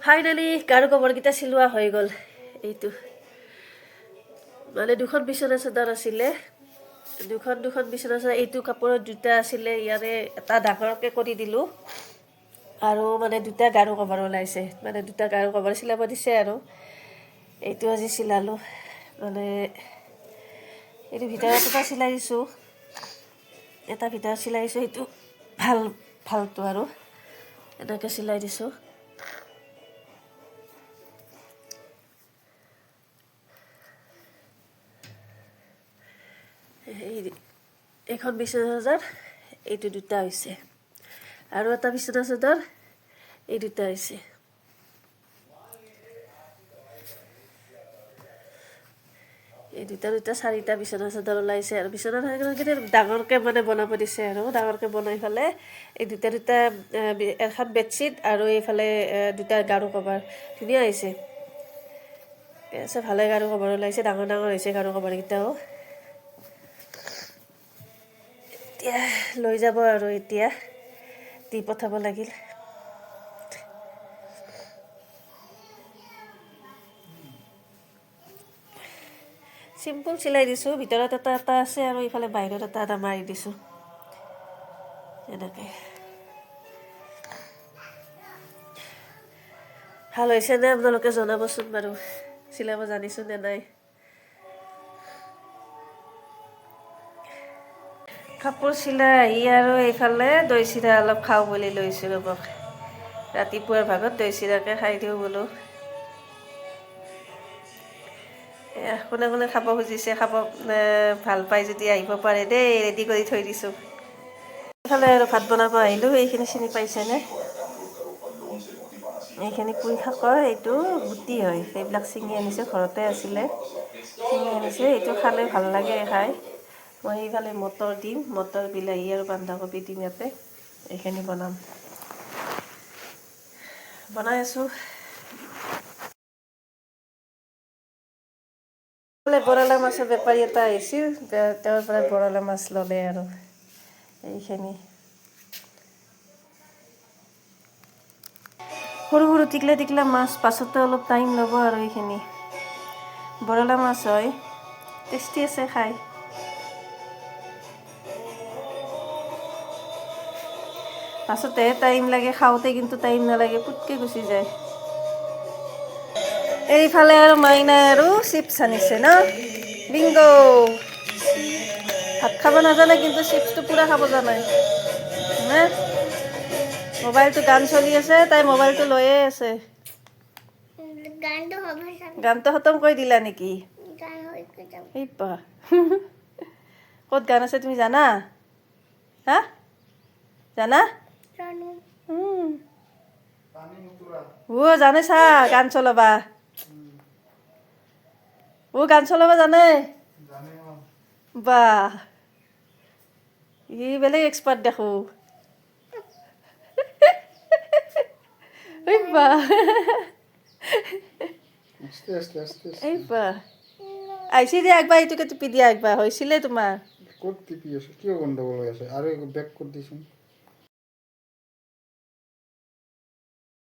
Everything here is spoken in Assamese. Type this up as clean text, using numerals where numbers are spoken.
ফাইনালি গাৰু কভাৰকেইটা চিলোৱা হৈ গ'ল। এইটো মানে দুখন বিচনা চাদৰ আছিলে, দুখন বিচনা চাদৰ। এইটো কাপোৰত দুটা আছিলে, ইয়াৰে এটা ডাঙৰকৈ কৰি দিলোঁ আৰু মানে দুটা গাৰু কভাৰ ওলাইছে, মানে দুটা গাৰু কভাৰ চিলাব দিছে আৰু এইটো আজি চিলালোঁ। মানে এইটো ভিতৰত এটা চিলাই দিছোঁ, এটা ভিতৰত চিলাই দিছোঁ, সেইটো ভালটো আৰু এনেকৈ চিলাই দিছোঁ। এইখন বিচনা চাদৰ, এইটো দুটা হৈছে, আৰু এটা বিচনা চাদৰ, এই দুটা হৈছে। এই দুটা চাৰিটা বিচনা চাদৰ ওলাইছে আৰু বিচনা ডাঙৰকৈ মানে বনাব দিছে আৰু ডাঙৰকৈ বনাই পেলাই এই দুটা এখন বেডশ্বীট আৰু এইফালে দুটা গাৰু কভাৰ ধুনীয়া হৈছে। ভালে গাৰু কভাৰ ওলাইছে, ডাঙৰ হৈছে গাৰু কভাৰকেইটাও। এতিয়া লৈ যাব আৰু এতিয়া দি পঠাব লাগিল। চিম্পুল চিলাই দিছোঁ, ভিতৰত এটা আছে আৰু ইফালে বাহিৰত এটা মাৰি দিছোঁ এনেকৈ। ভাল হৈছে নে আপোনালোকে জনাবচোন বাৰু, চিলাব জানিছোঁ নে নাই। কাপোৰ চিলাই আহি আৰু এইফালে দৈ চিৰা অলপ খাওঁ বুলি লৈছোঁ ৰ'ব। ৰাতিপুৱাৰ ভাগত দৈ চিৰাকে খাই দিওঁ বোলো। কোনে কোনে খাব খুজিছে, খাব ভাল পায় যদি আহিব পাৰে দেই, ৰেডি কৰি থৈ দিছোঁ। এইফালে আৰু ভাত বনাব আহিলোঁ। এইখিনি চিনি পাইছেনে? এইখিনি পুই শাকৰ এইটো গুটি হয়, সেইবিলাক ছিঙি আনিছোঁ, ঘৰতে আছিলে ছিঙি আনিছোঁ। এইটো খালে ভাল লাগে খাই। মই এইফালে মটৰ দিম, মটৰ, বিলাহী আৰু বন্ধাকবি দিম ইয়াতে। এইখিনি বনাই আছোঁ। বৰালা মাছৰ বেপাৰী এটা আহিছিল, তেওঁৰ পৰা বৰালা মাছ ল'লে আৰু এইখিনি সৰু সৰু টিকলা মাছ, পাছতে অলপ টাইম ল'ব আৰু এইখিনি বৰালা মাছ হয়, টেষ্টি আছে খাই। পাছতেহে টাইম লাগে, খাওঁতে কিন্তু টাইম নালাগে, পুটকৈ গুচি যায়। এইফালে আৰু মাইনাই আৰু চিপছ আনিছে ন, বিংগো। ভাত খাব নাজানে কিন্তু চিপছটো পূৰা খাব জানে হে। মোবাইলটো গান চলি আছে, তাই মোবাইলটো লৈয়ে আছে। গানটো খতম কৰি দিলা নেকি? ক'ত গান আছে তুমি জানা? হা জানা? জানে চা গান চলাবা। গান চলাব জানে? বাহ, ই বেলেগ এক্সপাৰ্ট দেখো। আহিছে দিয়া একবাৰ, এইটোকে টিপি দিয়া একবাৰ, হৈছিলে তোমাৰ। ক'ত টিপি আছে? কিয় গণ্ডগোল হৈ আছে? আৰু বেক কৰি দিছোন।